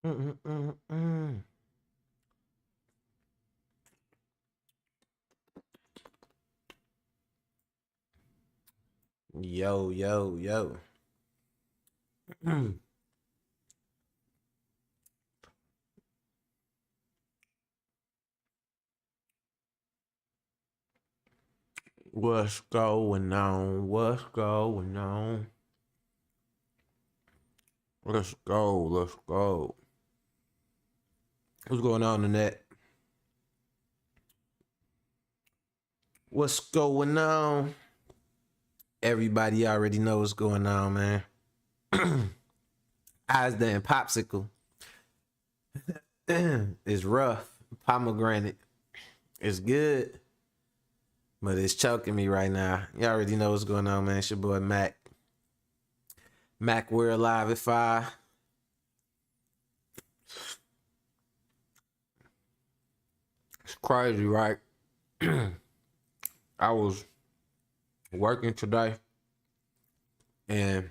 Mm-mm-mm-mm. Yo, yo, yo. What's going on? What's going on? Let's go. Let's go. What's going on in that? What's going on? Everybody already know what's going on, man. Eyes damn popsicle. It's rough. Pomegranate. It's good, but it's choking me right now. You already know what's going on, man. It's your boy Mac. Mac, we're alive at 5. It's crazy, right? I was working today and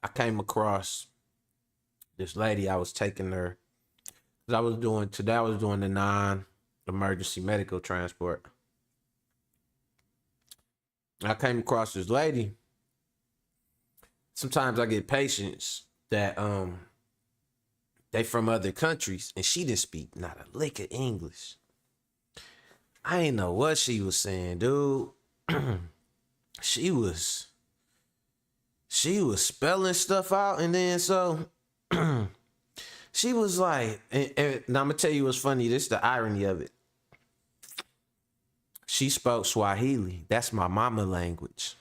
I came across this lady. I was taking her because I was doing the non-emergency medical transport. I came across this lady. Sometimes I get patients that they from other countries and she didn't speak not a lick of English. I ain't know what she was saying, dude. she was she was spelling stuff out, and then so she was like, and I'm gonna tell you what's funny. This is the irony of it. She spoke Swahili. That's my mama language.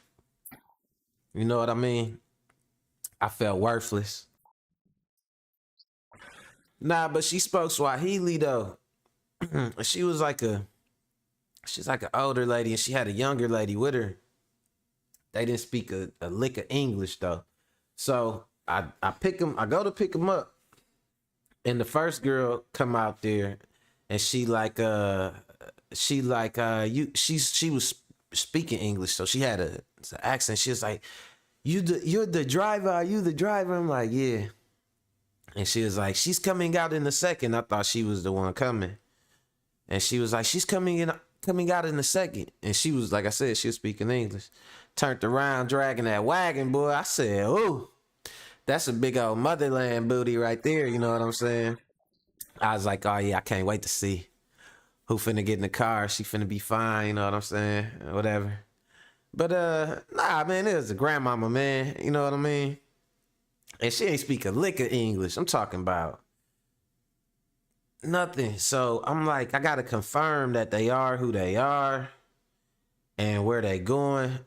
You know what I mean? I felt worthless. Nah, but she spoke Swahili though. she was like a she's like an older lady, and she had a younger lady with her. They didn't speak a lick of English though. So I pick them. I go to pick them up, and the first girl come out there, and she was speaking English, so she had an accent. She was like, you're the driver, are you the driver? I'm like, yeah. And she was like, she's coming out in a second. I thought she was the one coming. And she was like, she's coming out in a second. And she was, like I said, she was speaking English. Turned around dragging that wagon, boy. I said, ooh, that's a big old motherland booty right there. You know what I'm saying? I was like, oh yeah, I can't wait to see who finna get in the car. She finna be fine. You know what I'm saying? Whatever. But nah, man, it was a grandmama, man. You know what I mean? And she ain't speak a lick of English. I'm talking about nothing. So I'm like, I gotta confirm that they are who they are and where they going.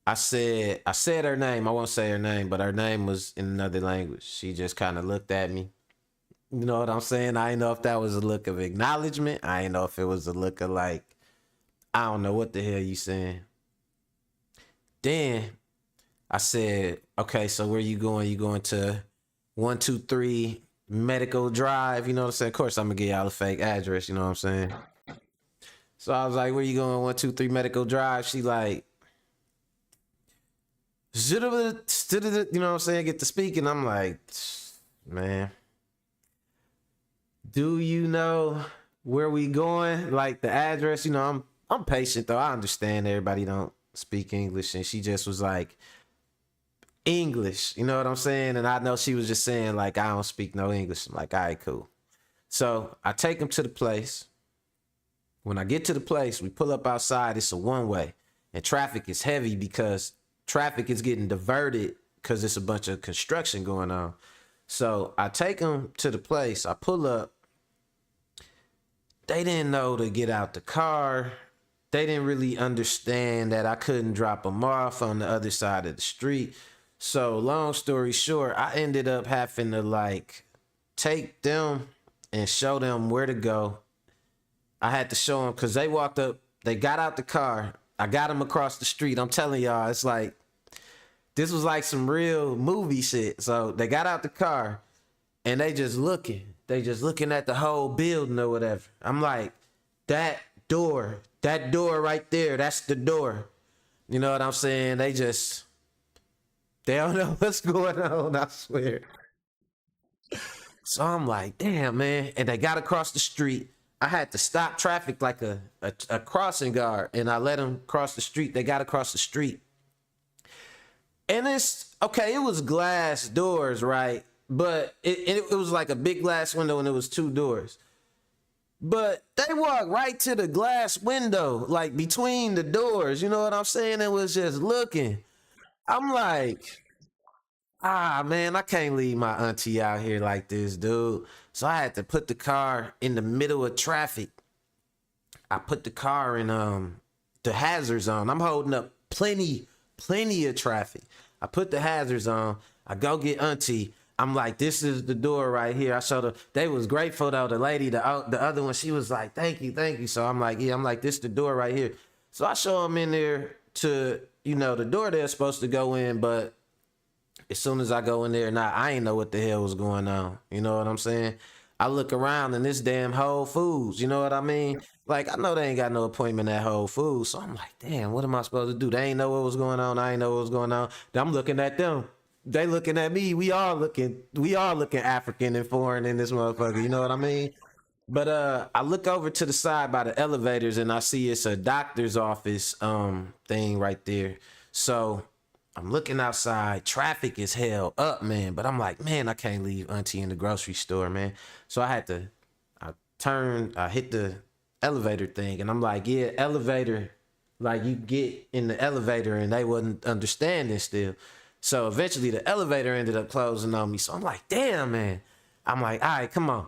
I said her name. I won't say her name, but her name was in another language. She just kind of looked at me. You know what I'm saying? I didn't know if that was a look of acknowledgement. I didn't know if it was a look of like, I don't know what the hell you saying. Then I said, okay, so where you going? You going to 123 Medical Drive? You know what I'm saying? Of course, I'm gonna give y'all a fake address. You know what I'm saying? So I was like, where you going? 123 Medical Drive. She like, you know what I'm saying? Get to speaking. I'm like, man, do you know where we going? Like the address? You know, I'm patient though. I understand everybody don't speak English, and she just was like, English. You know what I'm saying? And I know she was just saying like, I don't speak no English. I'm like, all right, cool. So I take him to the place. When I get to the place, we pull up outside. It's a one way, and traffic is heavy because traffic is getting diverted because it's a bunch of construction going on. So I take him to the place. I pull up. They didn't know to get out the car. They didn't really understand that I couldn't drop them off on the other side of the street. So long story short, I ended up having to like take them and show them where to go. I had to show them because they walked up, they got out the car. I got them across the street. I'm telling y'all, it's like this was like some real movie shit. So they got out the car and they just looking. They just looking at the whole building or whatever. I'm like, that door right there, that's the door. You know what I'm saying? They don't know what's going on, I swear. So I'm like, damn, man. And they got across the street. I had to stop traffic like a crossing guard, and I let them cross the street. They got across the street. And it's okay, it was glass doors, right? But it was like a big glass window and it was two doors. But they walked right to the glass window, like between the doors. You know what I'm saying? It was just looking. I'm like, man, I can't leave my auntie out here like this, dude. So I had to put the car in the middle of traffic. I put the car in the hazard zone. I'm holding up plenty of traffic. I put the hazards on. I go get auntie. I'm like, this is the door right here. I showed her. They was grateful though. The lady, the other one, she was like, thank you, thank you. So I'm like, yeah, I'm like, this the door right here. So I show them in there to, the door they're supposed to go in, but as soon as I go in there, I ain't know what the hell was going on. You know what I'm saying? I look around and this damn Whole Foods, you know what I mean? Like, I know they ain't got no appointment at Whole Foods. So I'm like, damn, what am I supposed to do? They ain't know what was going on. I ain't know what was going on. Then I'm looking at them. They looking at me. We all looking African and foreign in this motherfucker. You know what I mean? But I look over to the side by the elevators and I see it's a doctor's office thing right there. So I'm looking outside. Traffic is held up, man. But I'm like, man, I can't leave auntie in the grocery store, man. So I hit the elevator thing and I'm like, yeah, elevator. Like you get in the elevator and they wasn't understanding still. So eventually the elevator ended up closing on me. So I'm like, damn, man. I'm like, all right, come on.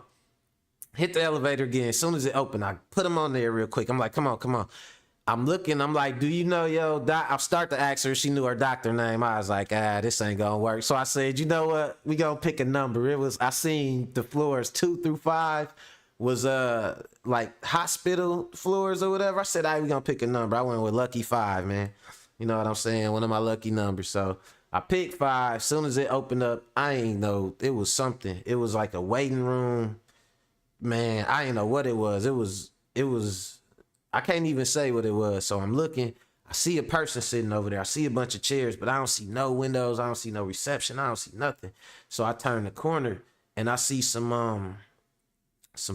Hit the elevator again. As soon as it opened, I put him on there real quick. I'm like, come on, come on. I'm looking. I'm like, do you know yo doc? I'll start to ask her. She knew her doctor name. I was like, this ain't gonna work. So I said, you know what? We gonna pick a number. I seen the floors 2 through 5 was like hospital floors or whatever. I said, all right, we gonna pick a number. I went with lucky 5, man. You know what I'm saying? One of my lucky numbers. So I picked 5. Soon as it opened up, I ain't know. It was something. It was like a waiting room. Man, I ain't know what it was. It was, I can't even say what it was. So I'm looking. I see a person sitting over there. I see a bunch of chairs, but I don't see no windows. I don't see no reception. I don't see nothing. So I turn the corner and I see some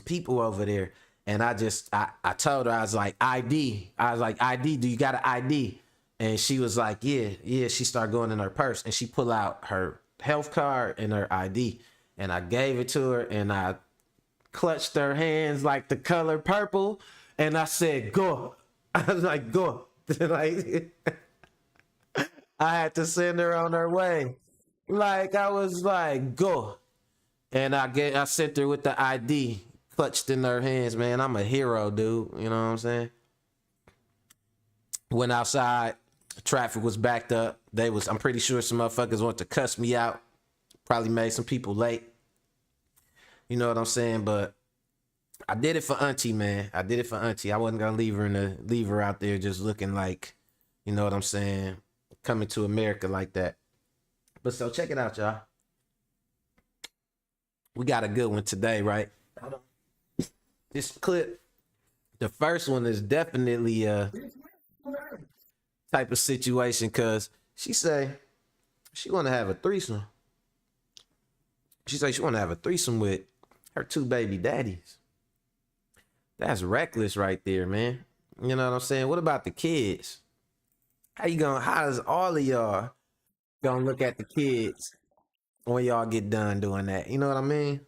people over there. And I told her, I was like, ID. I was like, ID, do you got an ID? And she was like, yeah. She started going in her purse and she pulled out her health card and her ID. And I gave it to her and I clutched her hands like the color purple. And I said, go. I was like, go. Like, I had to send her on her way. Like, I was like, go. And I sent her with the ID clutched in her hands, man. I'm a hero, dude. You know what I'm saying? Went outside. Traffic was backed up. I'm pretty sure some motherfuckers want to cuss me out. Probably made some people late. You know what I'm saying? But I did it for auntie, man. I did it for auntie. I wasn't gonna leave her out there just looking like, you know what I'm saying, coming to America like that. But so check it out, y'all. We got a good one today, right? This clip, the first one is definitely a type of situation because she say she want to have a threesome. She say she want to have a threesome with her 2 baby daddies. That's reckless right there, man. You know what I'm saying? What about the kids? How is all of y'all gonna look at the kids when y'all get done doing that? You know what I mean?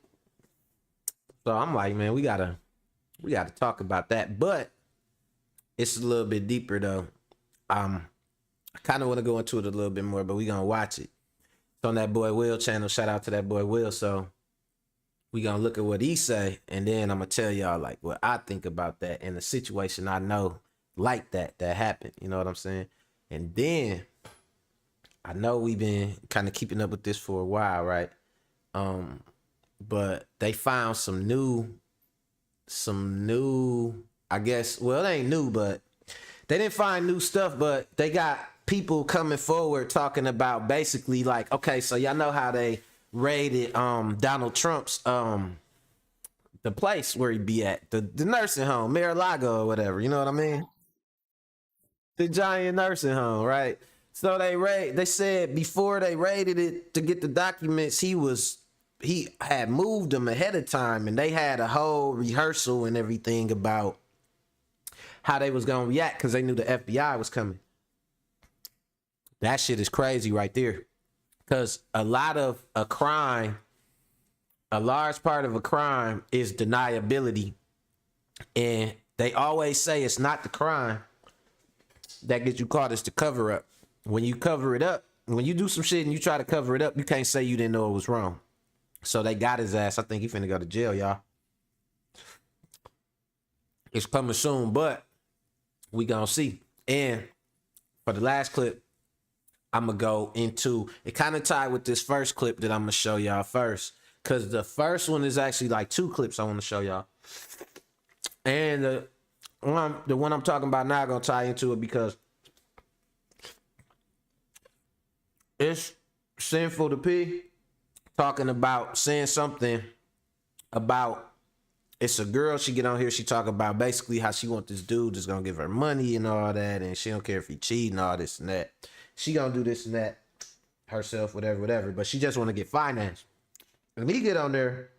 So I'm like, man, we gotta talk about that. But it's a little bit deeper though. I kind of want to go into it a little bit more, but we gonna watch it. It's on that boy Will channel. Shout out to that boy Will. So we gonna look at what he say, and then I'm gonna tell y'all like what I think about that and the situation I know like that happened. You know what I'm saying? And then I know we've been kind of keeping up with this for a while, right? But they found some new, I guess, well, it ain't new, but they didn't find new stuff, but they got people coming forward talking about basically like, okay, so y'all know how they raided Donald Trump's the place where he be at, the nursing home, Mar-a-Lago or whatever, you know what I mean? The giant nursing home, right? So they said before they raided it to get the documents, he was he had moved them ahead of time, and they had a whole rehearsal and everything about how they was gonna react because they knew the FBI was coming. That shit is crazy right there. Because a lot of a crime, a large part of a crime is deniability. And they always say it's not the crime that gets you caught, it's the cover up. When you cover it up, when you do some shit and you try to cover it up, you can't say you didn't know it was wrong. So they got his ass. I think he finna go to jail, y'all. It's coming soon, but we gonna see. And for the last clip, I'm gonna go into it, kind of tied with this first clip that I'm gonna show y'all first, because the first one is actually like two clips I want to show y'all, and the one I'm talking about now gonna tie into it because it's sinful to pee talking about saying something about, it's a girl, she get on here, she talk about basically how she want this dude that's gonna give her money and all that, and she don't care if he cheat and all this and that. She gonna do this and that herself, whatever, but she just want to get financed. And he get on there,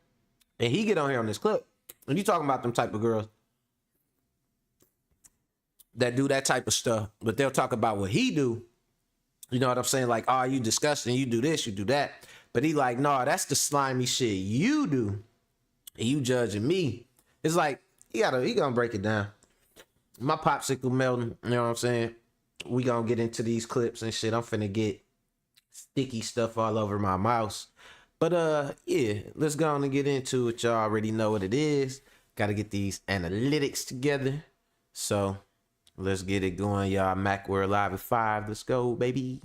and he get on here on this clip, and you talking about them type of girls that do that type of stuff, but they'll talk about what he do. You know what I'm saying? Like, oh, you disgusting, you do this, you do that. But he like, no, that's the slimy shit you do, and you judging me. It's like, he gonna break it down. My popsicle melting, you know what I'm saying? We gonna get into these clips and shit. I'm finna get sticky stuff all over my mouse. But yeah, let's go on and get into it. Y'all already know what it is. Gotta get these analytics together. So let's get it going, y'all. Mac, we're live at 5. Let's go, baby.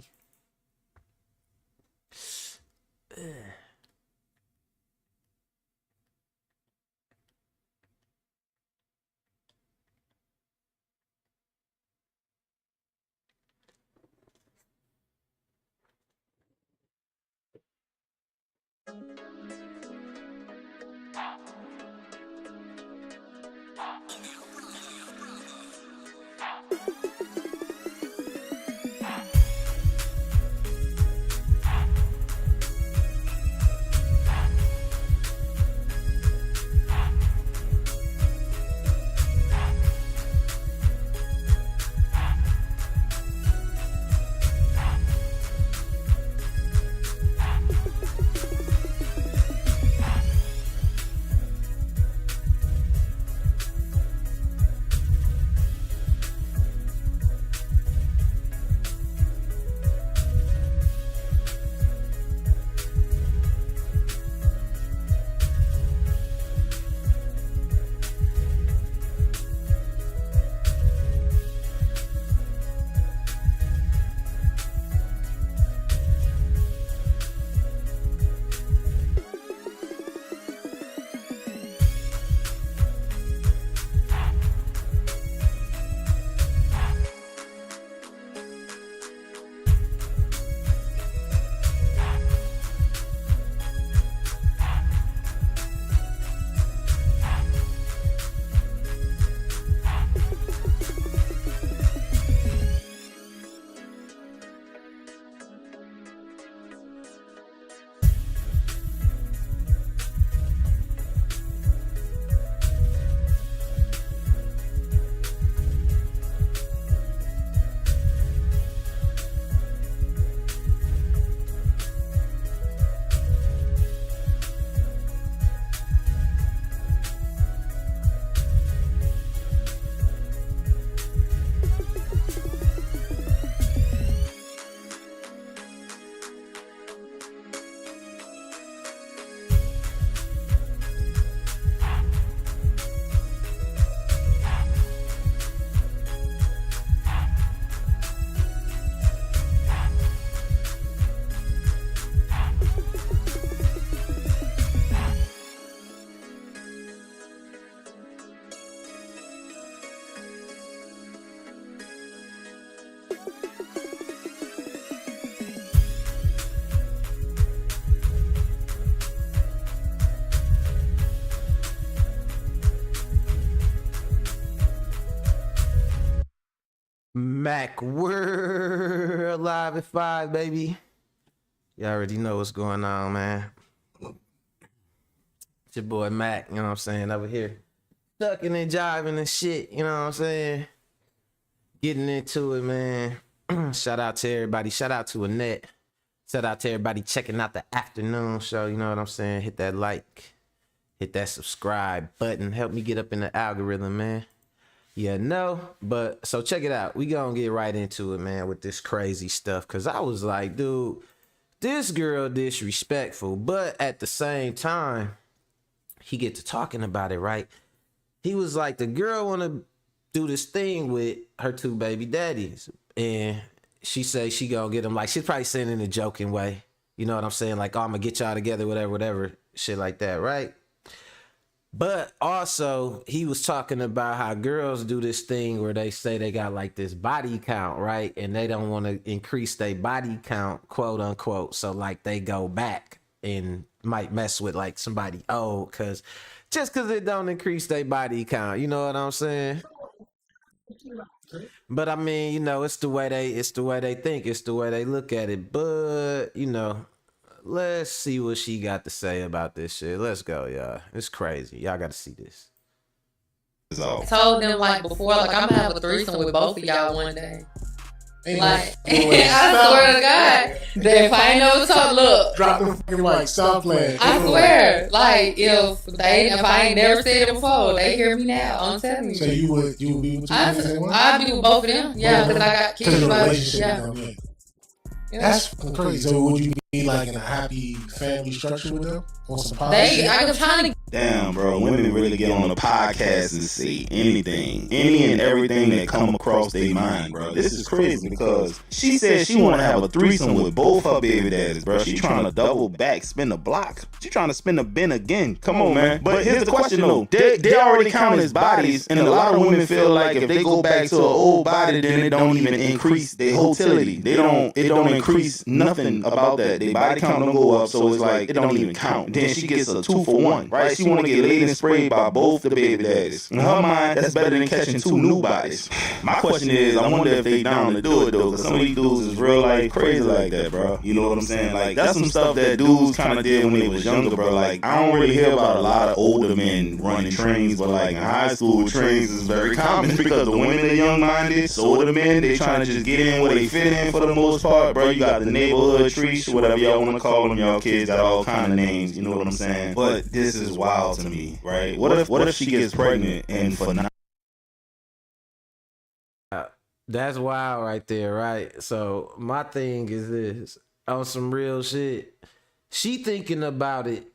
Mac, we're live at 5, baby. You already know what's going on, man. It's your boy Mac, you know what I'm saying, over here. Ducking and jiving and shit, you know what I'm saying? Getting into it, man. Shout out to everybody. Shout out to Annette. Shout out to everybody checking out the afternoon show, you know what I'm saying? Hit that like, hit that subscribe button. Help me get up in the algorithm, man. Yeah, no, but so check it out. We gonna get right into it, man, with this crazy stuff. Cause I was like, dude, this girl disrespectful, but at the same time, he get to talking about it, right? He was like, the girl wanna do this thing with her two baby daddies, and she say she gonna get them. Like, she's probably saying it in a joking way, you know what I'm saying? Like, oh, I'm gonna get y'all together, whatever, shit like that, right? But also, he was talking about how girls do this thing where they say they got like this body count, right? And they don't want to increase their body count, quote unquote. So like they go back and might mess with like somebody old, cause just cause it don't increase their body count, you know what I'm saying? But I mean, you know, it's the way they think, it's the way they look at it. But you know, let's see what she got to say about this shit. Let's go, y'all. It's crazy. Y'all got to see this. I told them like before, like I'm gonna have a threesome with both of y'all one day. Like, I swear to God, that if I ain't never talk, look, drop the fucking mic, stop playing. I swear, like if I ain't never said it before, they hear me now. I'm telling you. So you would be with I'd be with both of them, yeah, because I got kids. Yeah. That's crazy. So would you be like in a happy family structure with them? On some positive? I was trying to. Damn, bro, women really get on the podcast and say anything, any and everything that come across their mind, bro. This is crazy because she said she want to have a threesome with both her baby daddies, bro. She trying to double back, spin the block. She trying to spin the bin again. Come on, man. But here's the question, though. They already count as bodies, and a lot of women feel like if they go back to an old body, then it don't even increase their hotility. It don't increase nothing about that. Their body count don't go up, so it's like it don't even count. Then she gets a 2-for-1, right? She want to get laid and sprayed by both the baby daddies. In her mind, that's better than catching two new bodies. My question is, I wonder if they down to do it, though, because some of these dudes is real life crazy like that, bro. You know what I'm saying? Like, that's some stuff that dudes kind of did when they was younger, bro. Like, I don't really hear about a lot of older men running trains, but like in high school, trains is very common because the women are young-minded, so are the men. They trying to just get in where they fit in for the most part, bro. You got the neighborhood treats, whatever y'all want to call them. Y'all kids got all kind of names, you know what I'm saying? But this is wild to me, right? What if she gets pregnant and for not? That's wild right there, right? So my thing is this, on some real shit. She thinking about it.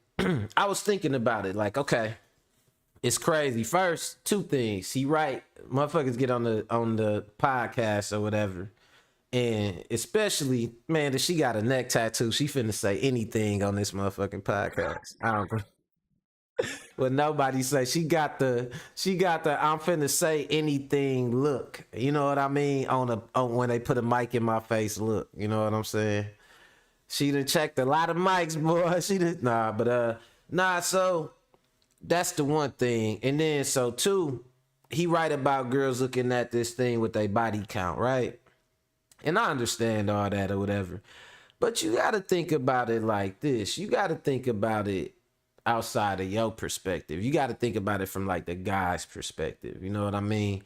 I was thinking about it, like, okay, it's crazy. First, two things. He right, motherfuckers get on the podcast or whatever. And especially, man, that she got a neck tattoo. She finna say anything on this motherfucking podcast. I don't know. What nobody say. She got the I'm finna say anything look. You know what I mean? On when they put a mic in my face look. You know what I'm saying? She done checked a lot of mics, boy. She done so that's the one thing. And then so two, he right about girls looking at this thing with their body count, right? And I understand all that or whatever. But you gotta think about it like this. You gotta think about it outside of your perspective. You gotta think about it from like the guy's perspective. You know what I mean?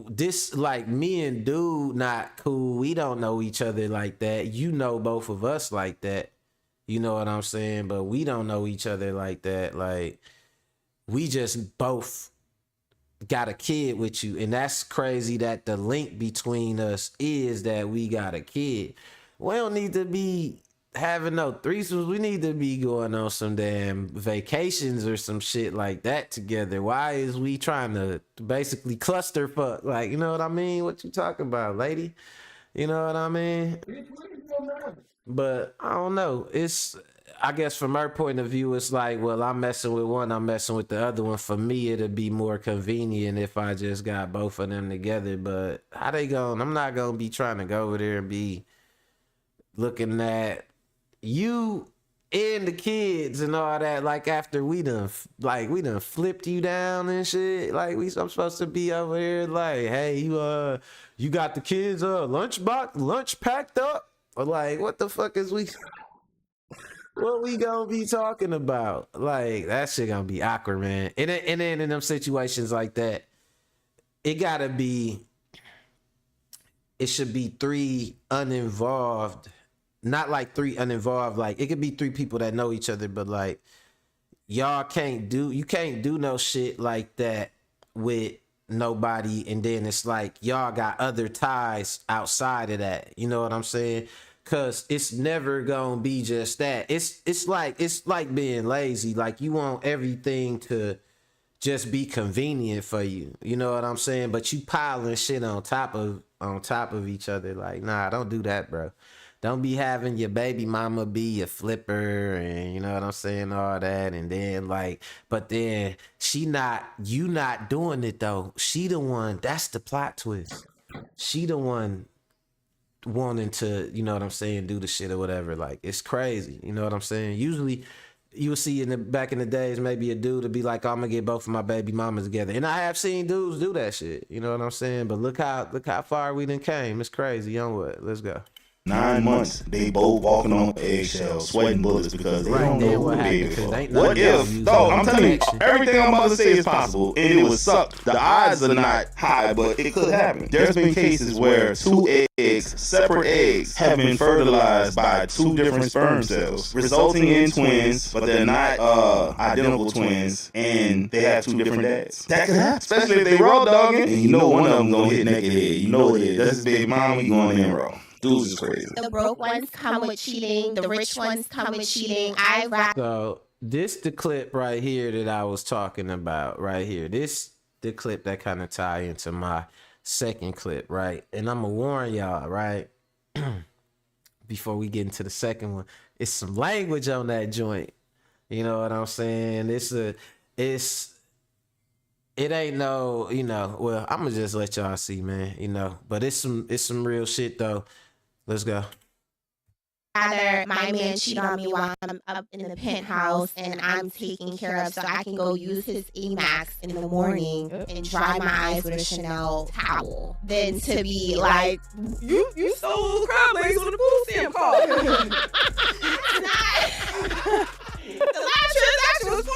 This like me and dude not cool. We don't know each other like that. You know both of us like that. You know what I'm saying? But we don't know each other like that. Like we just both got a kid with you, and that's crazy that the link between us is that we got a kid. We don't need to be having no threesomes. We need to be going on some damn vacations or some shit like that together. Why is we trying to basically cluster fuck? Like, you know what I mean? What you talking about, lady? You know what I mean? But I don't know. I guess from her point of view, it's like, well, I'm messing with one, I'm messing with the other one. For me, it'd be more convenient if I just got both of them together. But how they going? I'm not going to be trying to go over there and be looking at you and the kids and all that. Like after we done flipped you down and shit. Like I'm supposed to be over here like, hey, you got the kids lunch packed up? Or like, what the fuck is we? What we gonna be talking about? Like that shit gonna be awkward, man. And then in them situations like that, it gotta be. It should be three uninvolved, not like three uninvolved. Like it could be three people that know each other, but like you can't do no shit like that with nobody, and then it's like y'all got other ties outside of that. You know what I'm saying? Cause it's never gonna be just that. It's like being lazy. Like you want everything to just be convenient for you. You know what I'm saying? But you piling shit on top of each other. Like, nah, don't do that, bro. Don't be having your baby mama be your flipper and you know what I'm saying, all that. And then like, but then you not doing it though. She the one, that's the plot twist. She the one wanting to, you know what I'm saying, do the shit or whatever. Like, it's crazy. You know what I'm saying? Usually you will see back in the days, maybe a dude would be like, oh, I'm gonna get both of my baby mamas together. And I have seen dudes do that shit. You know what I'm saying? But look how far we done came. It's crazy. Youngwood, let's go. 9 months, they both walking on eggshells, sweating bullets because they don't know who the baby for. What if, though, I'm telling you, everything I'm about to say is possible, and it would suck. The odds are not high, but it could happen. There's been cases where 2 eggs, separate eggs, have been fertilized by 2 different sperm cells, resulting in twins, but they're not identical twins, and they have 2 different dads. That could happen, especially if they raw dogging, and you know one of them gonna hit naked head. You know it is. That's his baby mom, we going in raw. Dudes is crazy. The broke ones come with cheating. The rich ones come with cheating. So this the clip right here that I was talking about right here. This the clip that kind of tie into my second clip, right? And I'm gonna warn y'all, right? Before we get into the second one, it's some language on that joint. You know what I'm saying? It ain't no, you know, well, I'm gonna just let y'all see, man, you know, but it's some real shit though. Let's go. Rather my man cheat on me while I'm up in the penthouse and I'm taken care of so I can go use his Amex in the morning and dry my eyes with a Chanel towel than to be like, you stole crab legs on the food stamp card. The last transaction was $4.99.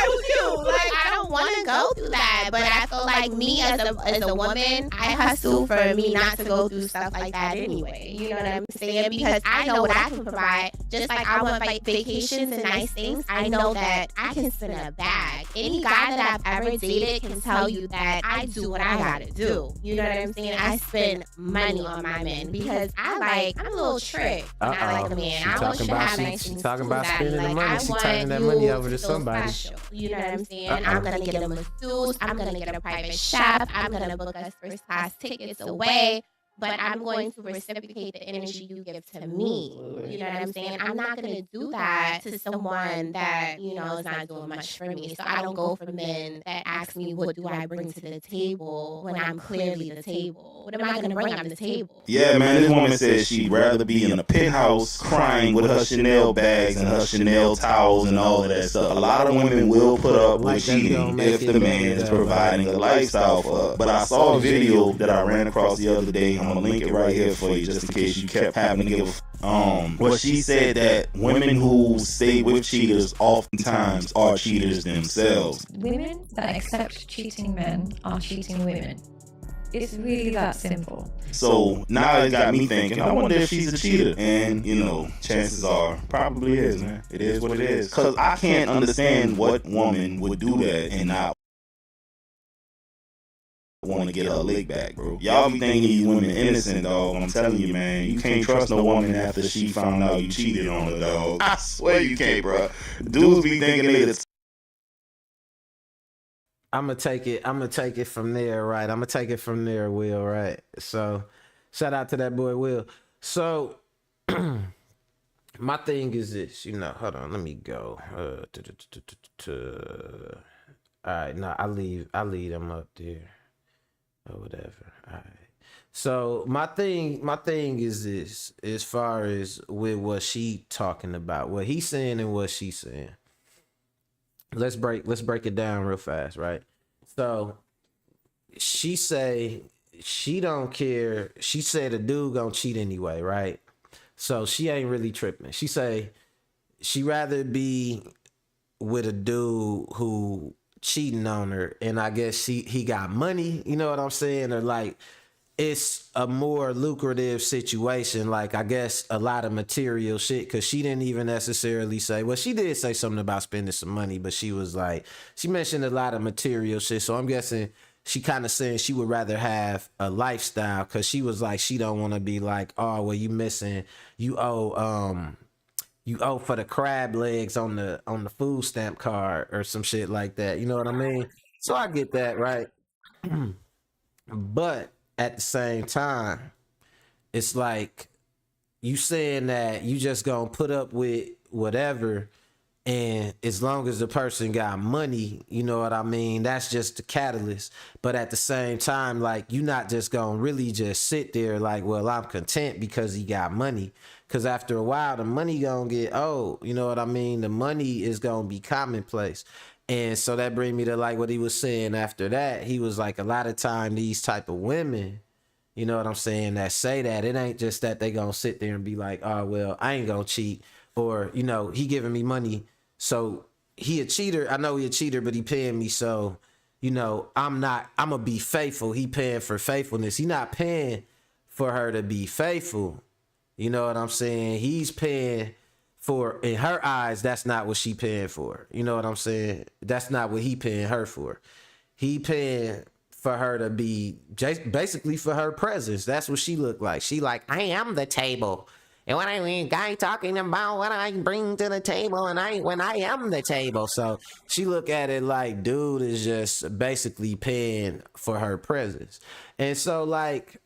It was you. Like, I don't want to go through that, but I feel like me as a woman, I hustle for me not to go through stuff like that anyway. You know what I'm saying? Because I know what I can provide. Just like I want vacations and nice things, I know that I can spend a bag. Any guy that I've ever dated can tell you that I do what I gotta do. You know what I'm saying? I spend money on my men because I'm a little trick. And I like a man. I want you to have nice things. She's talking about too, spending the like, money. She's turning that money over to somebody. Special. You know what I'm saying? I'm gonna get a masseuse. I'm gonna get a private chef. I'm gonna book us first class tickets away. But I'm going to reciprocate the energy you give to me. You know what I'm saying? I'm not going to do that to someone that, you know, is not doing much for me. So I don't go for men that ask me, what do I bring to the table when I'm clearly the table? What am I going to bring on the table? Yeah, man, this woman says she'd rather be in a penthouse crying with her Chanel bags and her Chanel towels and all of that stuff. A lot of women will put up with cheating if the man is providing a lifestyle for her. But I saw a video that I ran across the other day. I'm gonna link it right here for you just in case you kept having to give well, she said that women who stay with cheaters oftentimes are cheaters themselves. Women that accept cheating men are cheating women. It's really that simple. So now it got me thinking, I wonder if she's a cheater. And, you know, chances are, probably is, man. It is what it is. Because I can't understand what woman would do that and not want to get her lick back, bro. Y'all be thinking these women innocent, dog. I'm telling you, man, you can't trust no woman after she found out you cheated on her, dog. I swear you can't, bro. Dudes be thinking they the... I'm gonna take it from there, right? I'm gonna take it from there, Will, right? So shout out to that boy Will. So my thing is this, you know, hold on, let me go. All right, no, I leave them up there. Or whatever. All right. So my thing is this, as far as with what she talking about, what he's saying and what she's saying. Let's break it down real fast, right? So she say she don't care. She said a dude gonna cheat anyway, right? So she ain't really tripping. She say she rather be with a dude who cheating on her, and I guess he got money, you know what I'm saying, or like it's a more lucrative situation, like I guess a lot of material shit, because she didn't even necessarily say, well, she did say something about spending some money, but she was like, she mentioned a lot of material shit, so I'm guessing she kind of saying she would rather have a lifestyle, because she was like, she don't want to be like, oh, well, you owe for the crab legs on the food stamp card or some shit like that. You know what I mean? So I get that, right? But at the same time, it's like you saying that you just gonna put up with whatever, and as long as the person got money, you know what I mean, that's just the catalyst. But at the same time, like, you not just gonna really just sit there like, well, I'm content because he got money, because after a while the money gonna get old, you know what I mean, the money is gonna be commonplace. And so that bring me to like what he was saying after that. He was like, a lot of time these type of women, you know what I'm saying, that say that, it ain't just that they gonna sit there and be like, oh, well, I ain't gonna cheat, or, you know, he giving me money, so he a cheater. I know he a cheater, but he paying me, so, you know, I'm gonna be faithful. He paying for faithfulness. He not paying for her to be faithful. You know what I'm saying? He's paying for, in her eyes, that's not what she paying for. You know what I'm saying? That's not what he paying her for. He paying for her to be, basically for her presence. That's what she look like. She like, I am the table. And when I mean, guy talking about what I bring to the table, and when I am the table. So she look at it like dude is just basically paying for her presence. And so like,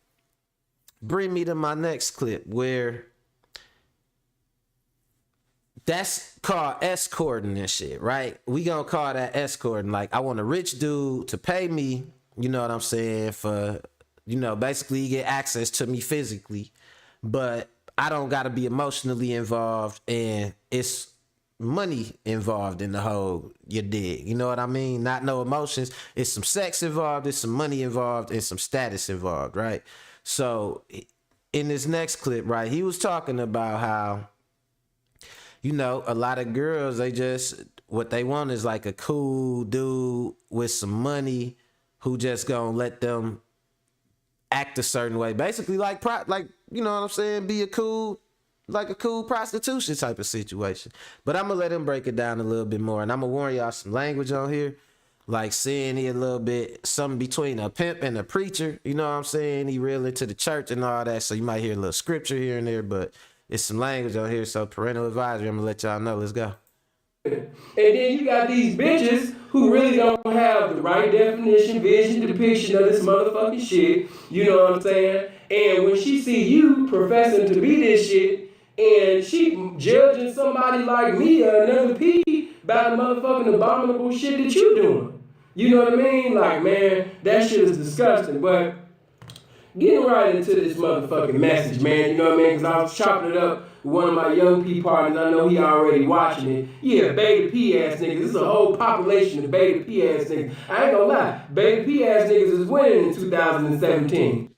bring me to my next clip where that's called escorting and shit, right? We gonna call that escorting. Like, I want a rich dude to pay me, you know what I'm saying, for, you know, basically get access to me physically, but I don't gotta be emotionally involved, and it's money involved in the whole, you dig, you know what I mean? Not no emotions, it's some sex involved, it's some money involved, and some status involved, right? So in this next clip, right, he was talking about how, you know, a lot of girls, they just, what they want is like a cool dude with some money who just gonna let them act a certain way. Basically like, you know what I'm saying, be a cool prostitution type of situation. But I'm gonna let him break it down a little bit more. And I'm gonna warn y'all some language on here. Like saying he a little bit, something between a pimp and a preacher. You know what I'm saying? He real into the church and all that. So you might hear a little scripture here and there, but it's some language on here, so parental advisory, I'm gonna let y'all know. Let's go. And then you got these bitches who really don't have the right definition, vision, depiction of this motherfucking shit. You know what I'm saying? And when she see you professing to be this shit, and she judging somebody like me or another P about the motherfucking abominable shit that you doing. You know what I mean? Like, man, that shit is disgusting. But getting right into this motherfucking message, man, you know what I mean? Because I was chopping it up with one of my young P partners. I know he already watching it. Yeah, beta P ass niggas. This is a whole population of beta P ass niggas. I ain't gonna lie. Beta P ass niggas is winning in 2017.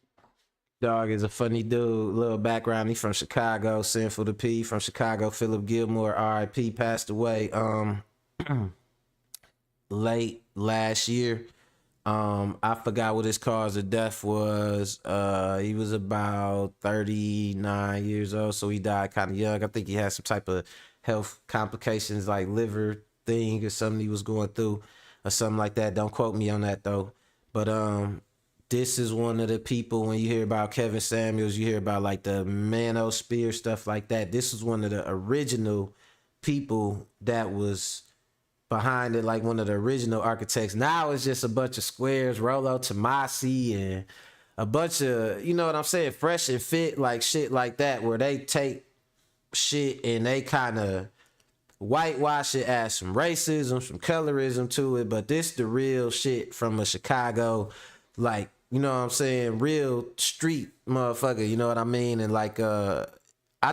Dog is a funny dude. Little background. He from Chicago. Sinful to P from Chicago. Philip Gilmore, R.I.P. passed away late last year. I forgot what his cause of death was. He was about 39 years old, so he died kind of young. I think he had some type of health complications, like liver thing or something he was going through or something like that. Don't quote me on that though. But this is one of the people, when you hear about Kevin Samuels, you hear about like the manosphere, stuff like that. This is one of the original people that was behind it, like one of the original architects. Now it's just a bunch of squares, Rollo Tomasi, and a bunch of, you know what I'm saying, fresh and fit, like shit like that, where they take shit and they kind of whitewash it, add some racism, some colorism to it. But this the real shit from a Chicago, like, you know what I'm saying, real street motherfucker, you know what I mean? And like I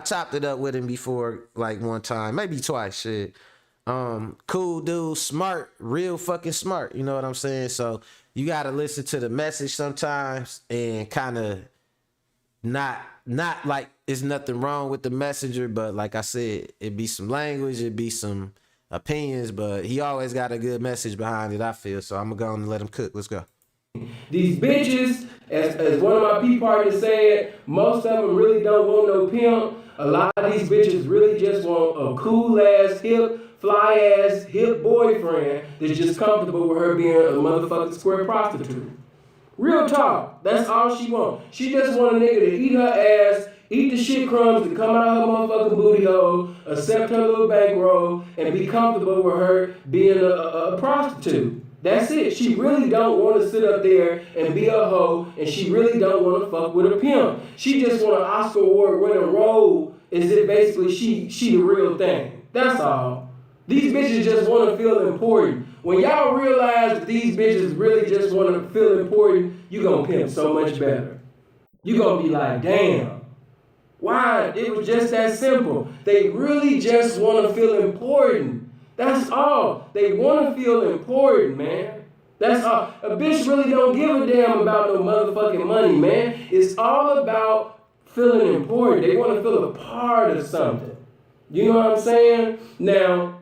chopped it up with him before, like one time, maybe twice, shit. Cool dude, smart, real fucking smart, you know what I'm saying? So you gotta listen to the message sometimes and kind of not not like it's nothing wrong with the messenger, but like I said, it be some language, it be some opinions, but he always got a good message behind it, I feel. So I'm gonna go and let him cook. Let's go. These bitches, as one of my P partners said, most of them really don't want no pimp. A lot of these bitches really just want a cool ass, hip, fly ass, hip boyfriend that's just comfortable with her being a motherfucking square prostitute. Real talk. That's all she want. She just want a nigga to eat her ass, eat the shit crumbs that come out of her motherfucking booty hole, accept her little bankroll, and be comfortable with her being a prostitute. That's it. She really don't want to sit up there and be a hoe, and she really don't want to fuck with a pimp. She just want an Oscar award winning role as if basically she the real thing. That's all. These bitches just want to feel important. When y'all realize that these bitches really just want to feel important, you gonna pimp so much better. You gonna be like, damn. Why? It was just that simple. They really just want to feel important. That's all. They want to feel important, man. That's all. A bitch really don't give a damn about no motherfucking money, man. It's all about feeling important. They want to feel a part of something. You know what I'm saying? Now,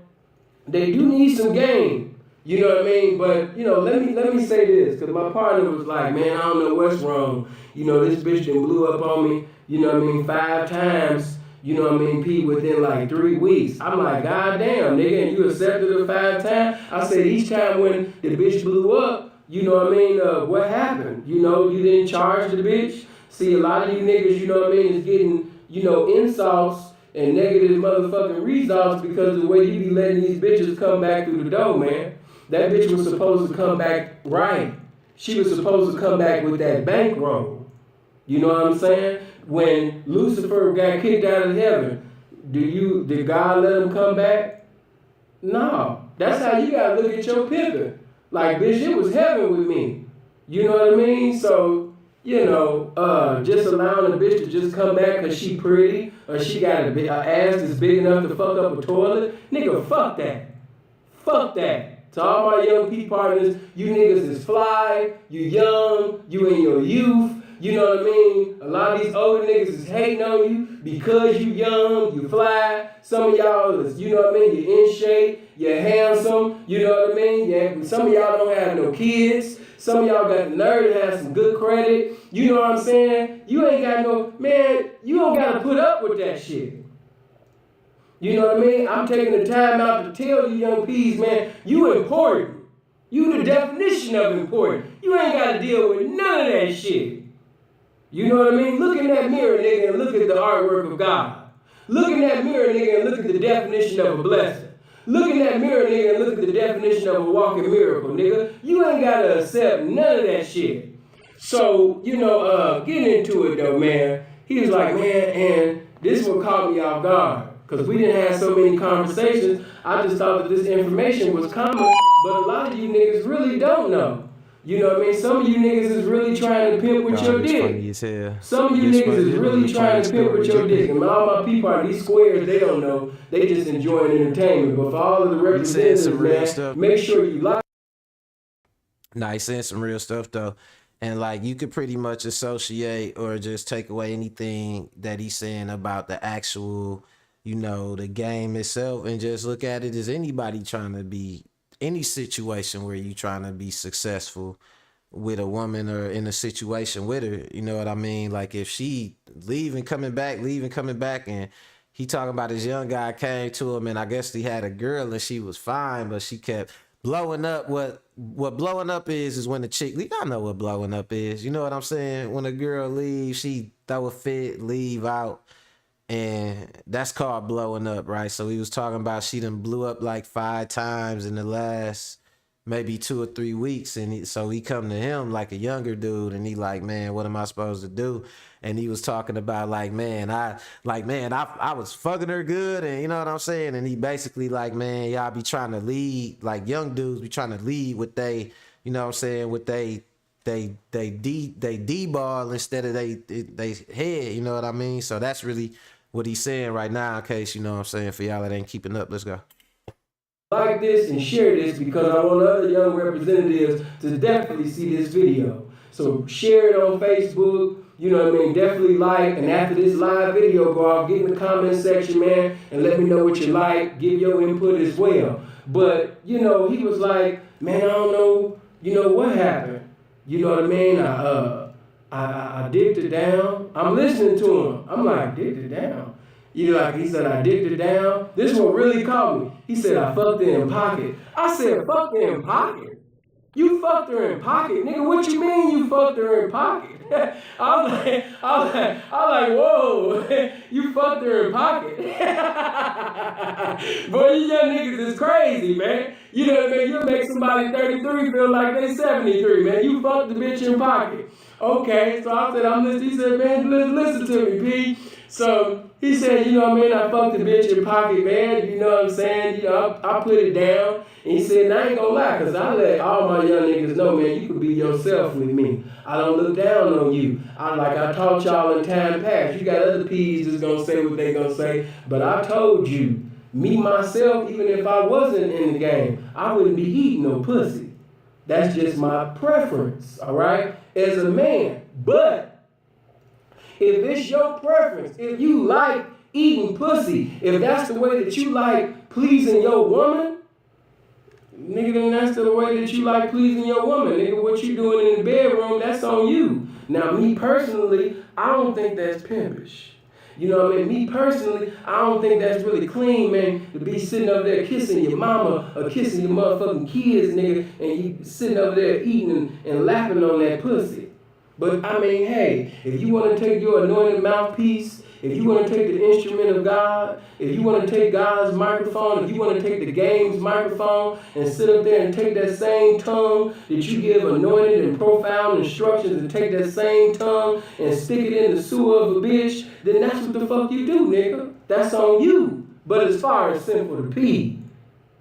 they do need some game. You know what I mean? But, you know, let me say this, because my partner was like, man, I don't know what's wrong. You know, this bitch done blew up on me, you know what I mean, 5 times. You know what I mean, P, within like 3 weeks. I'm like, God damn, nigga, and you accepted her 5 times? I said, each time when the bitch blew up, you know what I mean, what happened? You know, you didn't charge the bitch. See, a lot of you niggas, you know what I mean, is getting, you know, insults and negative motherfucking results because of the way you be letting these bitches come back through the door, man. That bitch was supposed to come back right. She was supposed to come back with that bankroll. You know what I'm saying? When Lucifer got kicked out of heaven, did God let him come back? No. That's how you gotta look at your pimping. Like, bitch, it was heaven with me. You know what I mean? So, you know, just allowing a bitch to just come back because she pretty or she got a ass that's big enough to fuck up a toilet. Nigga, fuck that. Fuck that. To all my young P partners, you niggas is fly, you young, you in your youth. You know what I mean? A lot of these older niggas is hating on you because you young, you fly. Some of y'all is, you know what I mean, you're in shape, you're handsome, you know what I mean? Yeah, some of y'all don't have no kids. Some of y'all got the nerve to have some good credit. You know what I'm saying? You ain't got no, man, you don't got to put up with that shit. You know what I mean? I'm taking the time out to tell you young P's, man, you important. You the definition of important. You ain't got to deal with none of that shit. You know what I mean? Look in that mirror, nigga, and look at the artwork of God. Look in that mirror, nigga, and look at the definition of a blessing. Look in that mirror, nigga, and look at the definition of a walking miracle, nigga. You ain't got to accept none of that shit. So, you know, getting into it, though, man, he was like, man, and this what caught me off guard. Because we didn't have so many conversations, I just thought that this information was common, but a lot of you niggas really don't know. You know what I mean? Some of you niggas is really trying to pimp with your dick. Some of you niggas is really trying to pimp with your dick. And all my people, these squares, they don't know. They just enjoying entertainment. But for all of the representatives, man, make sure you like. Nah, he's saying some real stuff, though. And, like, you could pretty much associate or just take away anything that he's saying about the actual, you know, the game itself and just look at it as anybody trying to be, any situation where you trying to be successful with a woman or in a situation with her, you know what I mean? Like if she leaving, coming back, and he talking about his young guy came to him and I guess he had a girl and she was fine, but she kept blowing up. What blowing up is when the chick, y'all know what blowing up is. You know what I'm saying? When a girl leaves, she throw a fit, leave out. And that's called blowing up, right? So he was talking about she done blew up like 5 times in the last maybe 2 or 3 weeks. And so he come to him like a younger dude and he like, man, what am I supposed to do? And he was talking about like, man, I was fucking her good. And you know what I'm saying? And he basically like, man, y'all be trying to lead, like young dudes be trying to lead with they, you know what I'm saying, with they D-ball instead of they head, you know what I mean? So that's really what he's saying right now, in case, you know what I'm saying, for y'all that ain't keeping up. Let's go. Like this and share this because I want other young representatives to definitely see this video. So share it on Facebook, you know what I mean, definitely like, and after this live video, go off, get in the comment section, man, and let me know what you like, give your input as well. But, you know, he was like, man, I don't know, you know, what happened. You know what I mean? I dipped it down. I'm listening to him. I'm like, dipped it down. You know, like he said, I dipped it down. This one really caught me. He said, I fucked her in pocket. I said, fucked her in pocket? You fucked her in pocket? Nigga, what you mean you fucked her in pocket? I was like, whoa, you fucked her in pocket. Boy, you young niggas is crazy, man. You know what I mean? You make somebody 33 feel like they 73, man. You fucked the bitch in pocket. Okay, so I said, I'm listening. He said, man, listen to me, P. So he said, you know what I mean? I fucked the bitch in pocket, man. You know what I'm saying? You know, I put it down. And he said, and I ain't gonna lie, because I let all my young niggas know, man, you can be yourself with me. I don't look down on you. I taught y'all in time past. You got other P's that's gonna say what they gonna say. But I told you, me, myself, even if I wasn't in the game, I wouldn't be eating no pussy. That's just my preference, all right? As a man. But if it's your preference, if you like eating pussy, if that's the way that you like pleasing your woman, nigga, then that's the way that you like pleasing your woman. Nigga, what you doing in the bedroom, that's on you. Now, me personally, I don't think that's pimpish. You know what I mean? Me personally, I don't think that's really clean, man, to be sitting over there kissing your mama or kissing your motherfucking kids, nigga, and you sitting over there eating and lapping on that pussy. But, I mean, hey, if you want to take your anointed mouthpiece, if you want to take the instrument of God, if you want to take God's microphone, if you want to take the game's microphone and sit up there and take that same tongue that you give anointed and profound instructions and take that same tongue and stick it in the sewer of a bitch, then that's what the fuck you do, nigga. That's on you. But as far as Simple to P,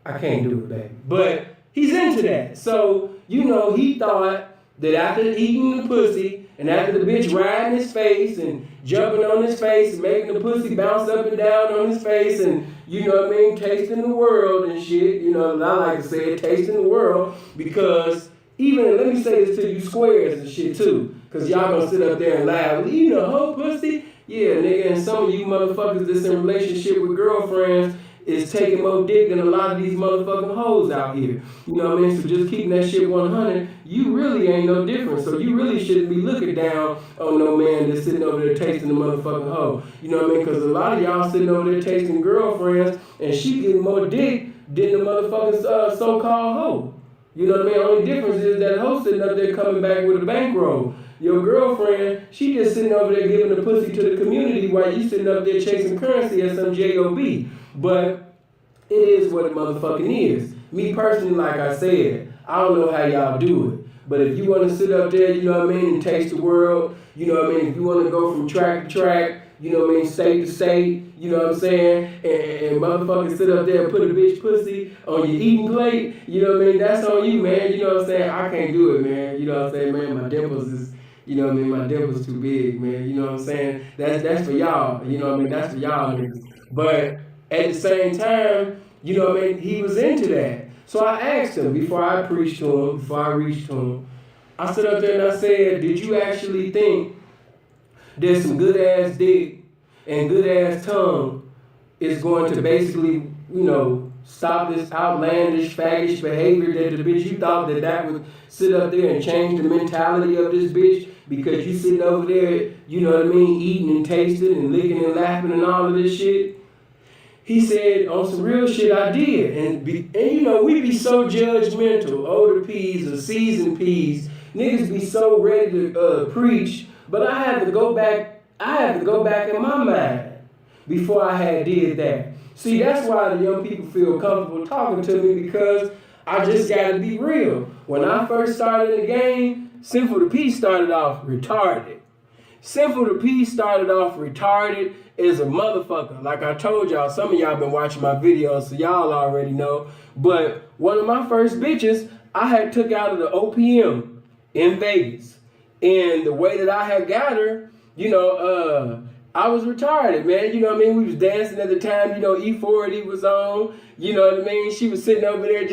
I can't do it, baby. But he's into that. So, you know, he thought that after eating the pussy and after the bitch riding his face and jumping on his face and making the pussy bounce up and down on his face and, you know what I mean, tasting the world and shit, you know, I like to say it, tasting the world, because even, let me say this to you squares and shit too, because y'all gonna sit up there and laugh, well, you know, whole pussy? Yeah, nigga, and some of you motherfuckers that's in relationship with girlfriends is taking more dick than a lot of these motherfucking hoes out here. You know what I mean? So just keeping that shit 100, you really ain't no different. So you really shouldn't be looking down on no man that's sitting over there tasting the motherfucking hoe. You know what I mean? Because a lot of y'all sitting over there tasting girlfriends and she getting more dick than the motherfucking so-called hoe. You know what I mean? Only difference is that hoe sitting up there coming back with a bankroll. Your girlfriend, she just sitting over there giving the pussy to the community while you sitting up there chasing currency at some J.O.B. But it is what it motherfucking is. Me personally, like I said, I don't know how y'all do it. But if you want to sit up there, you know what I mean, and taste the world, you know what I mean, if you want to go from track to track, you know what I mean, state to state, you know what I'm saying, and motherfuckers sit up there and put a bitch pussy on your eating plate, you know what I mean, that's on you, man, you know what I'm saying, I can't do it, man, you know what I'm saying, man, my dimples is, you know what I mean, my dimples too big, man, you know what I'm saying, that's for y'all, you know what I mean, that's for y'all niggas, but at the same time, you know what I mean, he was into that. So I asked him before I preached to him, before I reached to him, I stood up there and I said, did you actually think that some good ass dick and good ass tongue is going to basically, you know, stop this outlandish, faggish behavior that the bitch, you thought that would sit up there and change the mentality of this bitch because you sitting over there, you know what I mean, eating and tasting and licking and laughing and all of this shit? He said, on some real shit, I did. And you know, we be so judgmental, older P's or seasoned P's. Niggas be so ready to preach, but I had to go back in my mind before I had did that. See, that's why the young people feel comfortable talking to me, because I just gotta be real. When I first started in the game, Simple to P started off retarded. Simple to P started off retarded as a motherfucker. Like I told y'all, some of y'all been watching my videos, so y'all already know. But one of my first bitches, I had took out of the OPM in Vegas. And the way that I had got her, you know, I was retarded, man. You know what I mean? We was dancing at the time, you know, E40 was on. You know what I mean? She was sitting over there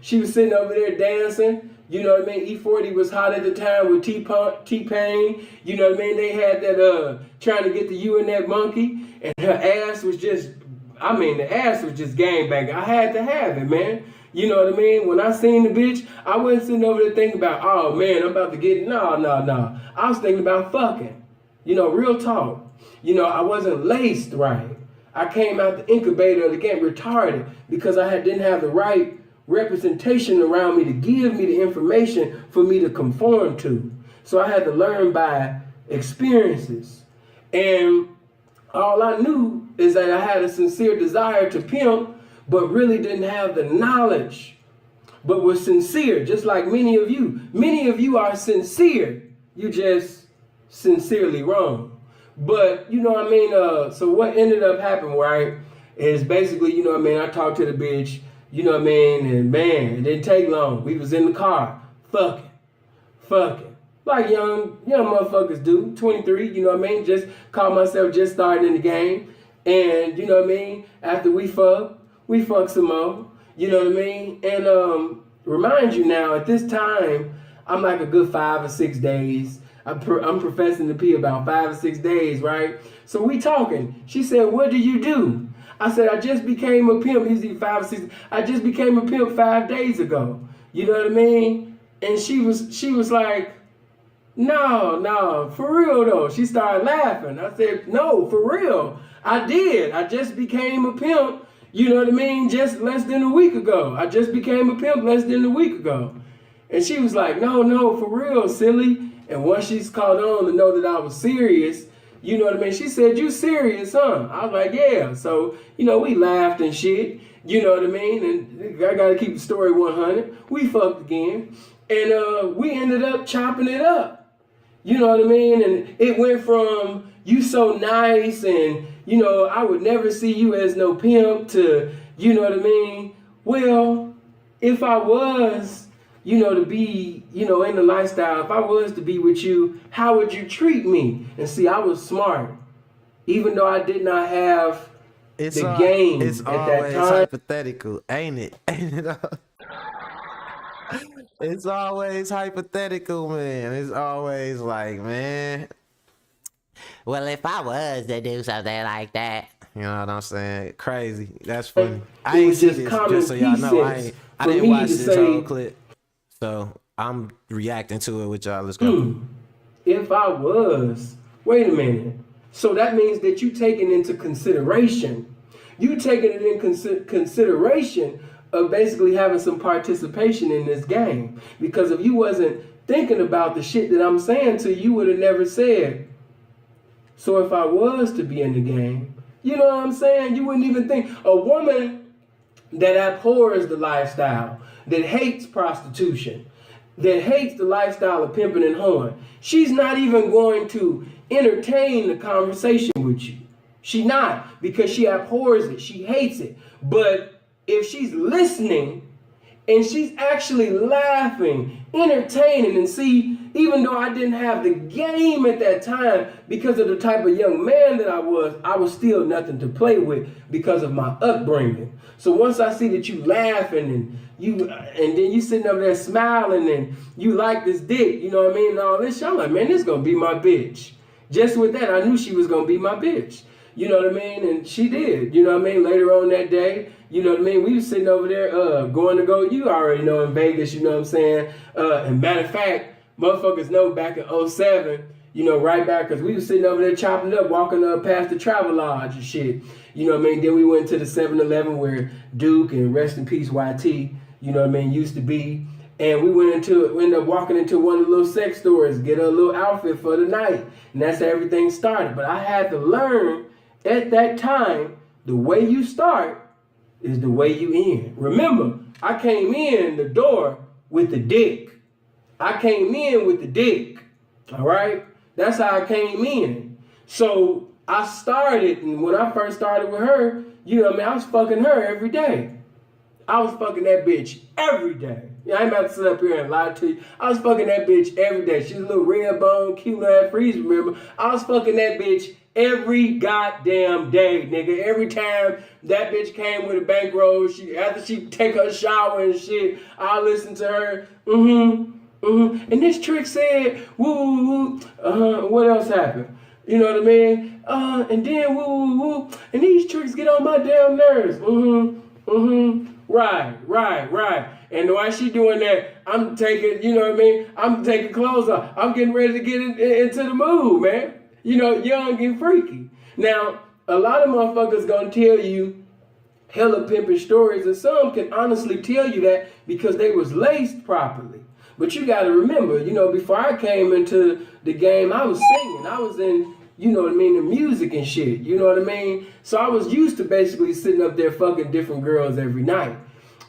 she was sitting over there dancing. You know what I mean? E40 was hot at the time with T-Pain. You know what I mean? They had that trying to get the you and that monkey, and her ass was just, the ass was just gangbanging. I had to have it, man. You know what I mean? When I seen the bitch, I wasn't sitting over there thinking about, oh man, I'm about to get, no. I was thinking about fucking. You know, real talk. You know, I wasn't laced right. I came out the incubator of the game retarded because I didn't have the right representation around me to give me the information for me to conform to. So I had to learn by experiences. And all I knew is that I had a sincere desire to pimp, but really didn't have the knowledge, but was sincere, just like many of you. Many of you are sincere. You just sincerely wrong. But, you know what I mean? So what ended up happening, right, is basically, you know what I mean, I talked to the bitch, you know what I mean, and man, it didn't take long. We was in the car, fucking. Like young motherfuckers do, 23, you know what I mean? Just call myself just starting in the game. And, you know what I mean, after we fuck some more, you know what I mean? And remind you now, at this time, I'm like a good 5 or 6 days. I'm professing to pee about 5 or 6 days, right? So we talking. She said, what do you do? I said, I just became a pimp. He's 5 or 6. I just became a pimp 5 days ago. You know what I mean? And she was like, no, for real though. She started laughing. I said, no, for real. I did. I just became a pimp. You know what I mean? Just less than a week ago. I just became a pimp less than a week ago. And she was like, no, for real, silly. And once she's caught on to know that I was serious, you know what I mean? She said, you serious, huh? I was like, yeah. So, you know, we laughed and shit. You know what I mean? And I got to keep the story 100. We fucked again. And we ended up chopping it up. You know what I mean? And it went from you so nice and, you know, I would never see you as no pimp to, you know what I mean? Well, if I was, you know, to be, you know, in the lifestyle, if I was to be with you, how would you treat me? And see, I was smart. Even though I did not have the game at that time. It's always hypothetical, ain't it? It's always hypothetical, man. It's always like, man, well, if I was to do something like that, you know what I'm saying? Crazy. That's funny. I ain't see this, just so y'all know. I didn't watch this whole clip. So I'm reacting to it with y'all. Let's go. If I was, wait a minute. So that means that you taking into consideration. You taking it in consideration of basically having some participation in this game. Because if you wasn't thinking about the shit that I'm saying to you, you would have never said. So if I was to be in the game, you know what I'm saying? You wouldn't even think. A woman that abhors the lifestyle, that hates prostitution, that hates the lifestyle of pimping and hoeing, she's not even going to entertain the conversation with you. She not, because she abhors it. She hates it. But if she's listening and she's actually laughing, entertaining, and see, even though I didn't have the game at that time because of the type of young man that I was still nothing to play with because of my upbringing. So once I see that you laughing and then you sitting up there smiling and you like this dick, you know what I mean, and all this shit, I'm like, man, this gonna be my bitch. Just with that, I knew she was gonna be my bitch. You know what I mean? And she did. You know what I mean? Later on that day, you know what I mean? We was sitting over there going to go, you already know, in Vegas, you know what I'm saying? And matter of fact, motherfuckers know back in 07, you know, right back, because we was sitting over there chopping up, walking up past the Travel Lodge and shit. You know what I mean? Then we went to the 7-Eleven where Duke and rest in peace YT, you know what I mean, used to be. And we ended up walking into one of the little sex stores, get a little outfit for the night. And that's how everything started. But I had to learn at that time, the way you start is the way you end. Remember, I came in the door with the dick. I came in with the dick, all right? That's how I came in. So I started, and when I first started with her, you know what I mean, I was fucking her every day. I was fucking that bitch every day. Yeah, I ain't about to sit up here and lie to you. I was fucking that bitch every day. She's a little red bone, cute little freeze, remember? I was fucking that bitch Every goddamn day, nigga. Every time that bitch came with a bankroll, after she take her shower and shit, I listen to her. And this trick said, woo, woo, woo. What else happened? You know what I mean? And then woo, woo, woo. And these tricks get on my damn nerves. Right. And while she doing that, I'm taking, you know what I mean? I'm taking clothes off. I'm getting ready to get into the mood, man. You know, young and freaky. Now, a lot of motherfuckers gonna tell you hella pimping stories, and some can honestly tell you that because they was laced properly. But you gotta remember, you know, before I came into the game, I was singing. I was in, you know what I mean, the music and shit. You know what I mean? So I was used to basically sitting up there fucking different girls every night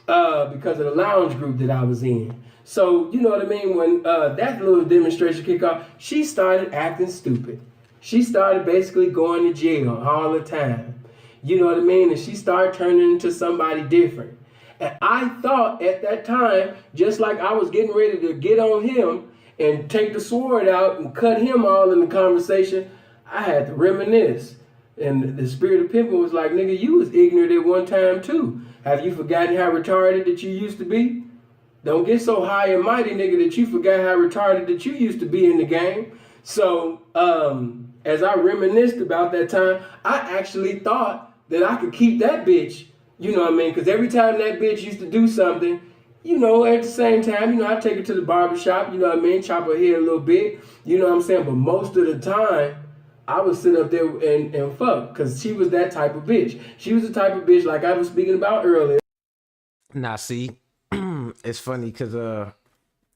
because of the lounge group that I was in. So, you know what I mean? When that little demonstration kicked off, she started acting stupid. She started basically going to jail all the time. You know what I mean? And she started turning into somebody different. And I thought at that time, just like I was getting ready to get on him and take the sword out and cut him all in the conversation, I had to reminisce. And the spirit of pimping was like, nigga, you was ignorant at one time too. Have you forgotten how retarded that you used to be? Don't get so high and mighty, nigga, that you forgot how retarded that you used to be in the game. So, as I reminisced about that time, I actually thought that I could keep that bitch, you know what I mean? Because every time that bitch used to do something, you know, at the same time, you know, I take her to the barbershop, you know what I mean? Chop her hair a little bit, you know what I'm saying? But most of the time, I would sit up there and fuck, because she was that type of bitch. She was the type of bitch like I was speaking about earlier. Now, see, it's funny because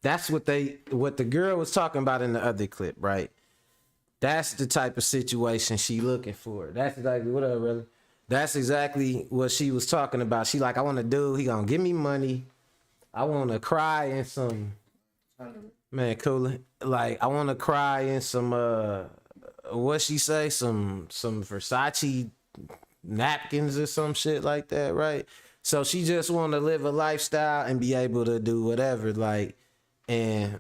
that's what the girl was talking about in the other clip, right? That's the type of situation she looking for. That's exactly what up, really. That's exactly what she was talking about. She like, I want a dude, he gonna give me money. I want to cry in some, man, cool. Like, I want to cry in some, what she say? Some Versace napkins or some shit like that, right? So she just want to live a lifestyle and be able to do whatever, like, and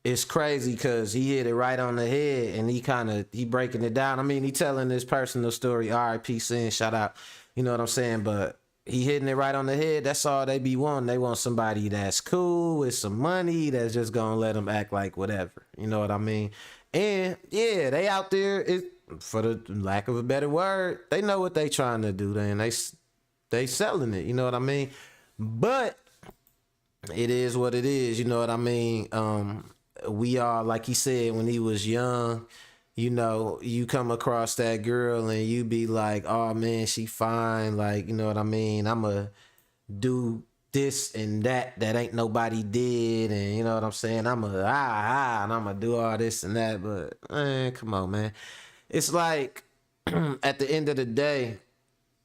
it's crazy because he hit it right on the head and he breaking it down. I mean, he telling this personal story, R.I.P. Sin, shout out, you know what I'm saying? But he hitting it right on the head. That's all they be wanting. They want somebody that's cool with some money that's just gonna let them act like whatever. You know what I mean? And yeah, they out there, for the lack of a better word, they know what they trying to do, and they selling it. You know what I mean? But it is what it is. You know what I mean? We all, like he said, when he was young, you know, you come across that girl and you be like, oh man, she fine. Like, you know what I mean? I'ma do this and that ain't nobody did. And you know what I'm saying? I'ma, and I'ma do all this and that. But man, come on, man. It's like, at the end of the day,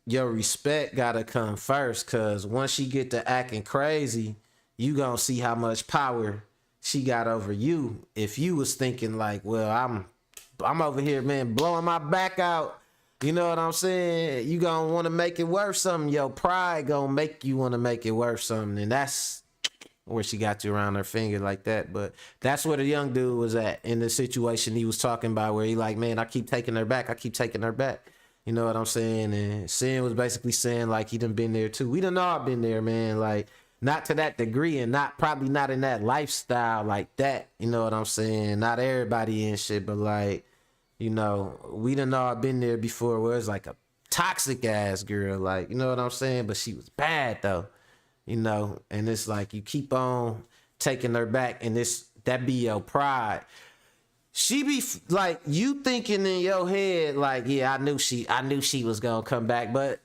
your respect gotta come first. Cause once she get to acting crazy, you gonna see how much power she got over you. If you was thinking like, well, I'm over here, man, blowing my back out. You know what I'm saying? You gonna want to make it worth something. Your pride gonna make you want to make it worth something. And that's where she got you around her finger like that. But that's where the young dude was at in the situation he was talking about, where he like, man, I keep taking her back. You know what I'm saying? And Sin was basically saying like he done been there too. We done all been there, man. Like, not to that degree and probably not in that lifestyle like that. You know what I'm saying? Not everybody in shit, but like, you know, we done all been there before where it's like a toxic ass girl, like, you know what I'm saying? But she was bad though, you know, and it's like you keep on taking her back and that be your pride. She be like, you thinking in your head, like, yeah, I knew she was gonna come back, but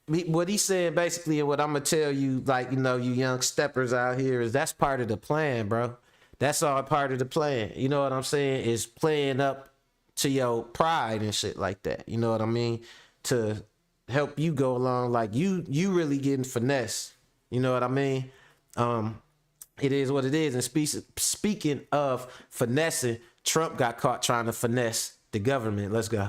what he's saying basically, and what I'm gonna tell you, like, you know, you young steppers out here, is that's part of the plan, bro. That's all part of the plan. You know what I'm saying? Is playing up to your pride and shit like that. You know what I mean? To help you go along, like you really getting finesse. You know what I mean? It is what it is. And speaking of finessing, Trump got caught trying to finesse the government. Let's go.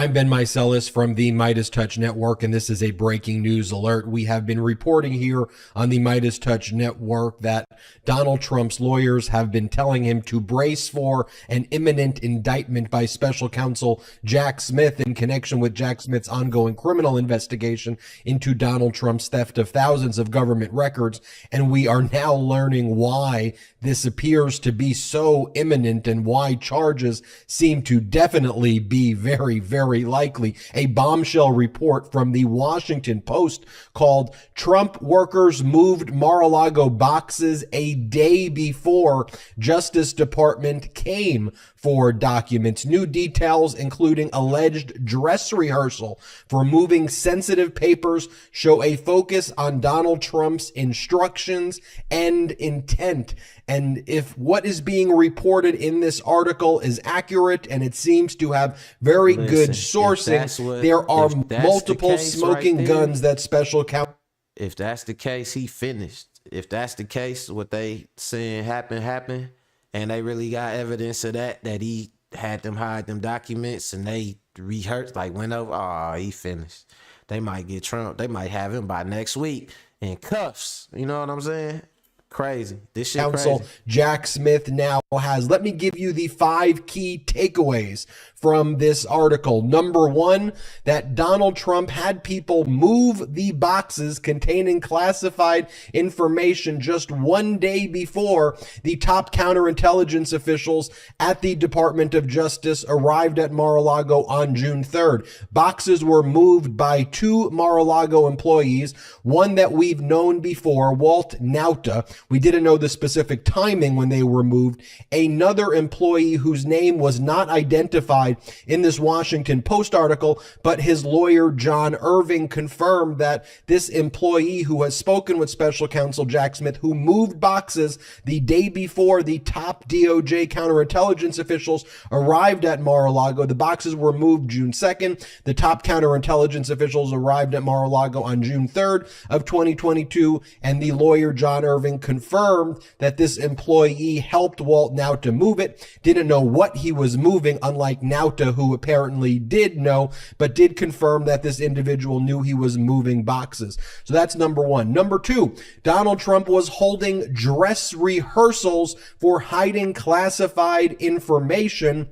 I'm Ben Meiselas from the Midas Touch Network, and this is a breaking news alert. We have been reporting here on the Midas Touch Network that Donald Trump's lawyers have been telling him to brace for an imminent indictment by special counsel Jack Smith in connection with Jack Smith's ongoing criminal investigation into Donald Trump's theft of thousands of government records. And we are now learning why this appears to be so imminent and why charges seem to definitely be very, very likely. A bombshell report from the Washington Post called "Trump Workers Moved Mar-a-Lago Boxes a Day Before Justice Department Came for Documents." New details, including alleged dress rehearsal for moving sensitive papers, show a focus on Donald Trump's instructions and intent. And if what is being reported in this article is accurate, and it seems to have very good sourcing, there are multiple smoking guns that special counsel. If that's the case, he finished. If that's the case, what they saying happened, and they really got evidence of that he had them hide them documents and they rehearsed, like went over, he finished. They might get Trump. They might have him by next week in cuffs. You know what I'm saying? Crazy. This shit Counsel crazy. Jack Smith now has. Let me give you the 5 key takeaways from this article. Number 1, that Donald Trump had people move the boxes containing classified information just one day before the top counterintelligence officials at the Department of Justice arrived at Mar-a-Lago on June 3rd. Boxes were moved by 2 Mar-a-Lago employees, one that we've known before, Walt Nauta. We didn't know the specific timing when they were moved. Another employee whose name was not identified in this Washington Post article, but his lawyer, John Irving, confirmed that this employee who has spoken with special counsel Jack Smith, who moved boxes the day before the top DOJ counterintelligence officials arrived at Mar-a-Lago. The boxes were moved June 2nd. The top counterintelligence officials arrived at Mar-a-Lago on June 3rd of 2022, and the lawyer, John Irving, confirmed that this employee helped Walt Nauta move it, didn't know what he was moving, unlike Nauta, who apparently did know, but did confirm that this individual knew he was moving boxes. So that's number 1. Number 2, Donald Trump was holding dress rehearsals for hiding classified information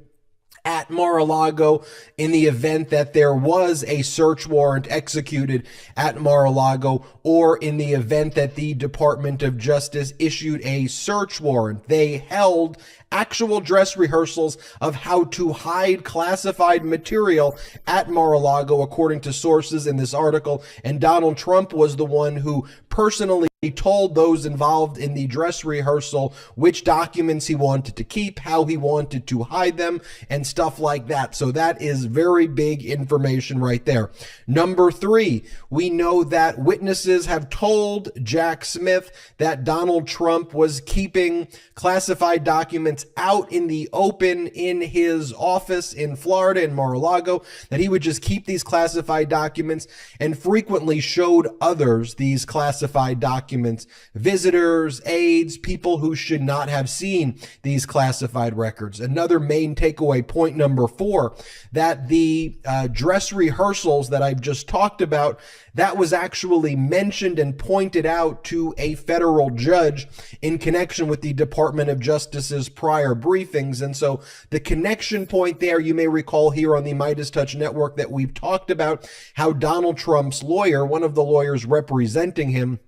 at Mar-a-Lago in the event that there was a search warrant executed at Mar-a-Lago, or in the event that the Department of Justice issued a search warrant. They held actual dress rehearsals of how to hide classified material at Mar-a-Lago, according to sources in this article. And Donald Trump was the one who personally told those involved in the dress rehearsal which documents he wanted to keep, how he wanted to hide them, and stuff like that. So that is very big information right there. Number 3, we know that witnesses have told Jack Smith that Donald Trump was keeping classified documents out in the open in his office in Florida, in Mar-a-Lago, that he would just keep these classified documents, and frequently showed others these classified documents, visitors, aides, people who should not have seen these classified records. Another main takeaway, point number 4, that the dress rehearsals that I've just talked about, that was actually mentioned and pointed out to a federal judge in connection with the Department of Justice's prior briefings. And so the connection point there, you may recall here on the Midas Touch Network that we've talked about how Donald Trump's lawyer, one of the lawyers representing him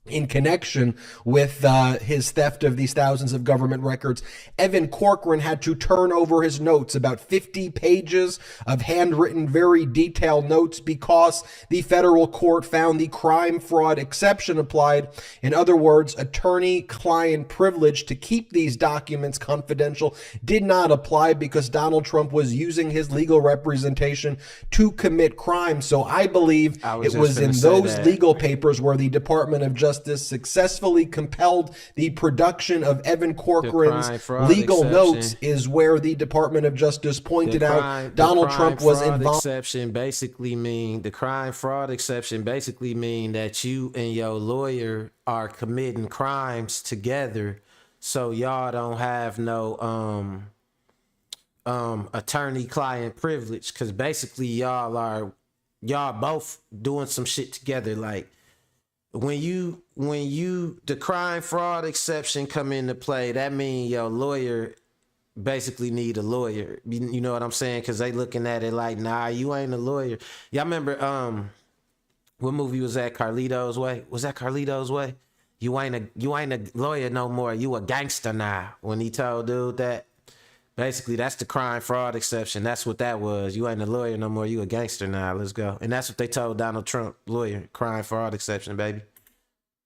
in connection with his theft of these thousands of government records, Evan Corcoran, had to turn over his notes, about 50 pages of handwritten, very detailed notes, because the federal court found the crime fraud exception applied. In other words, attorney-client privilege to keep these documents confidential did not apply because Donald Trump was using his legal representation to commit crime. So I believe it was in those legal papers where the Department of Justice successfully compelled the production of Evan Corcoran's legal notes, is where the Department of Justice pointed out Donald Trump was involved. The crime fraud exception basically mean that you and your lawyer are committing crimes together, so y'all don't have no attorney-client privilege, because basically y'all both doing some shit together. Like when you the crime fraud exception come into play, that means your lawyer basically need a lawyer. You know what I'm saying? Because they looking at it like, nah, you ain't a lawyer. Y'all remember what movie was that? Carlito's Way? Was that Carlito's Way? You ain't a lawyer no more. You a gangster now. When he told dude that, basically that's the crime fraud exception. That's what that was. You ain't a lawyer no more. You a gangster now. Let's go. And that's what they told Donald Trump, lawyer, crime fraud exception, baby.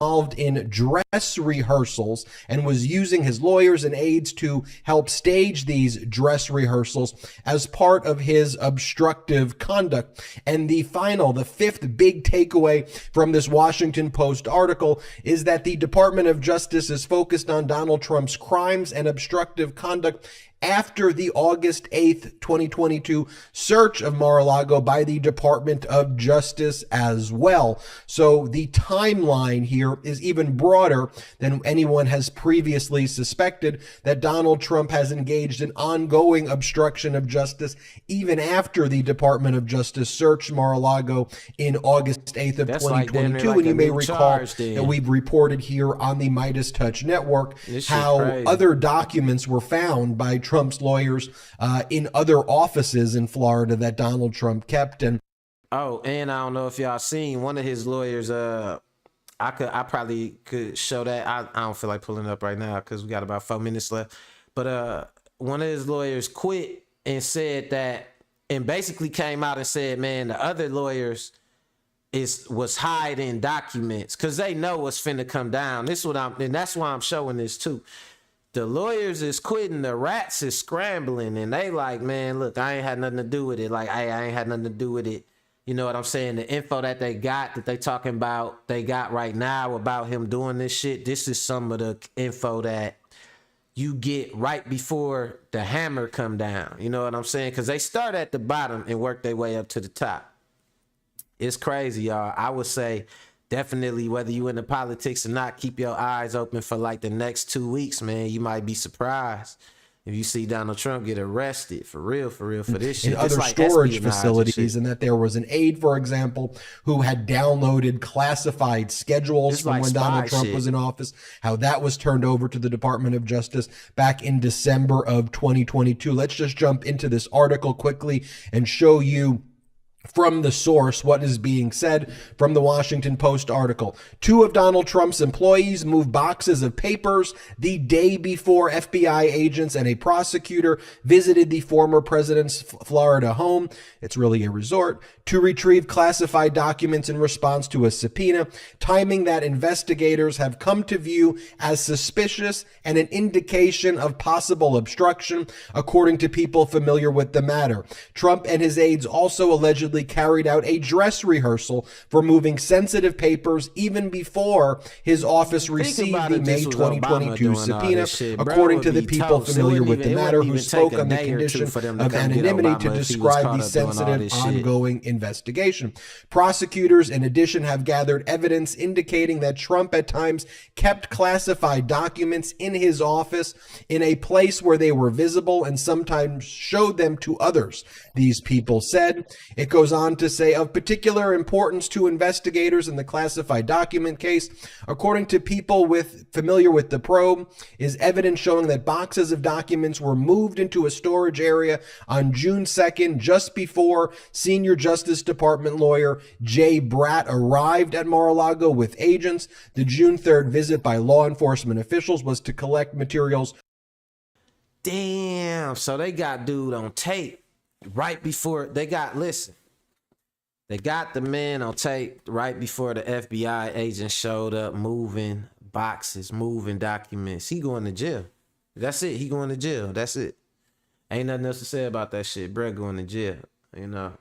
Involved in dress rehearsals and was using his lawyers and aides to help stage these dress rehearsals as part of his obstructive conduct. And the fifth big takeaway from this Washington Post article is that the Department of Justice is focused on Donald Trump's crimes and obstructive conduct after the August 8th, 2022 search of Mar-a-Lago by the Department of Justice as well. So the timeline here is even broader than anyone has previously suspected, that Donald Trump has engaged in ongoing obstruction of justice even after the Department of Justice searched Mar-a-Lago in August 8th of 2022. And you may recall that we've reported here on the Midas Touch Network how other documents were found by Trump's lawyers in other offices in Florida that Donald Trump kept. And I don't know if y'all seen one of his lawyers. I probably could show that. I don't feel like pulling it up right now because we got about 4 minutes left. But one of his lawyers quit and said that, and basically came out and said, man, the other lawyers was hiding documents because they know what's finna come down. And that's why I'm showing this too. The lawyers is quitting, the rats is scrambling, and they like, man, look, I ain't had nothing to do with it. Like, I ain't had nothing to do with it. You know what I'm saying? The info that they talking about, they got right now about him doing this shit. This is some of the info that you get right before the hammer come down. You know what I'm saying? Because they start at the bottom and work their way up to the top. It's crazy, y'all. I would say definitely, whether you into politics or not, keep your eyes open for like the next 2 weeks, man. You might be surprised if you see Donald Trump get arrested for real for this shit. In other like storage facilities, and that there was an aide, for example, who had downloaded classified schedules from when Donald Trump was in office, how that was turned over to the Department of Justice back in December of 2022. Let's just jump into this article quickly and show you from the source what is being said from the Washington Post article. 2 of Donald Trump's employees moved boxes of papers the day before FBI agents and a prosecutor visited the former president's Florida home, it's really a resort, to retrieve classified documents in response to a subpoena, timing that investigators have come to view as suspicious and an indication of possible obstruction, according to people familiar with the matter. Trump and his aides also allegedly carried out a dress rehearsal for moving sensitive papers even before his office received the May 2022 subpoena, according to the people familiar with the matter who spoke on the condition of anonymity to describe the sensitive ongoing investigation. Prosecutors, in addition, have gathered evidence indicating that Trump at times kept classified documents in his office in a place where they were visible and sometimes showed them to others, these people said. It goes on to say, of particular importance to investigators in the classified document case, according to people familiar with the probe, is evidence showing that boxes of documents were moved into a storage area on June 2nd, just before Senior Justice Department lawyer Jay Bratt arrived at Mar-a-Lago with agents. The June 3rd visit by law enforcement officials was to collect materials. Damn, so they got dude on tape right before they got the man on tape right before the FBI agent showed up, moving boxes, moving documents. He going to jail. That's it. He going to jail. That's it. Ain't nothing else to say about that shit. Brett going to jail. You know,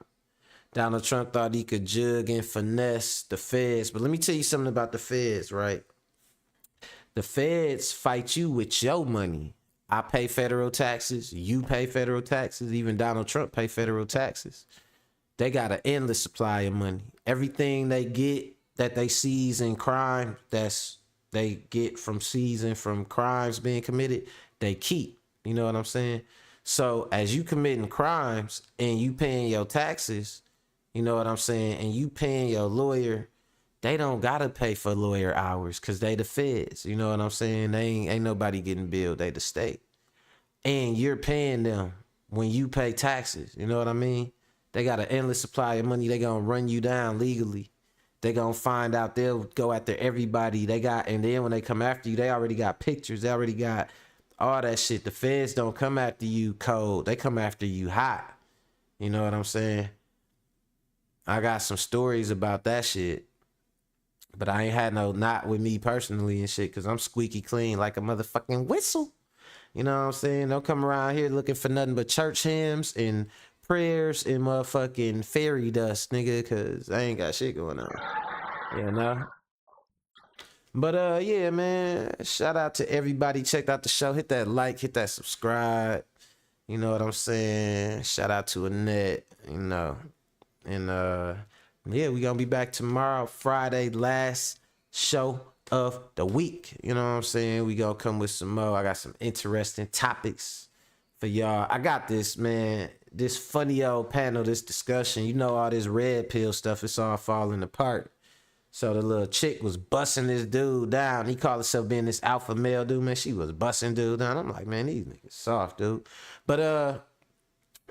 Donald Trump thought he could jug and finesse the feds. But let me tell you something about the feds, right? The feds fight you with your money. I pay federal taxes. You pay federal taxes. Even Donald Trump pay federal taxes. They got an endless supply of money. Everything they get that they seize in crime, they get from seizing from crimes being committed, they keep. You know what I'm saying? So as you committing crimes and you paying your taxes, you know what I'm saying, and you paying your lawyer, they don't gotta pay for lawyer hours because they the feds. You know what I'm saying? They ain't nobody getting billed. They the state. And you're paying them when you pay taxes. You know what I mean? They got an endless supply of money. They gonna run you down legally. They gonna find out. They'll go after everybody. And then when they come after you, they already got pictures. They already got all that shit. The feds don't come after you cold. They come after you hot. You know what I'm saying? I got some stories about that shit. But I ain't had not with me personally and shit, because I'm squeaky clean like a motherfucking whistle. You know what I'm saying? Don't come around here looking for nothing but church hymns and prayers and motherfucking fairy dust, nigga, because I ain't got shit going on. You know? But yeah, man, shout out to everybody. Checked out the show. Hit that like, hit that subscribe. You know what I'm saying? Shout out to Annette, you know. And yeah, we gonna be back tomorrow, Friday, last show of the week. You know what I'm saying? We gonna come with some more. I got some interesting topics for y'all. I got this, man, this funny old panel, this discussion. You know, all this red pill stuff, it's all falling apart. So the little chick was busting this dude down. He called himself being this alpha male dude, man. She was busting dude down. I'm like, man, these niggas soft, dude. But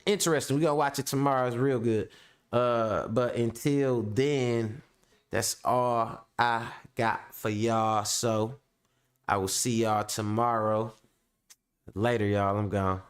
interesting. We gonna watch it tomorrow. It's real good. But until then, that's all I got for y'all. So I will see y'all tomorrow. Later, y'all. I'm gone.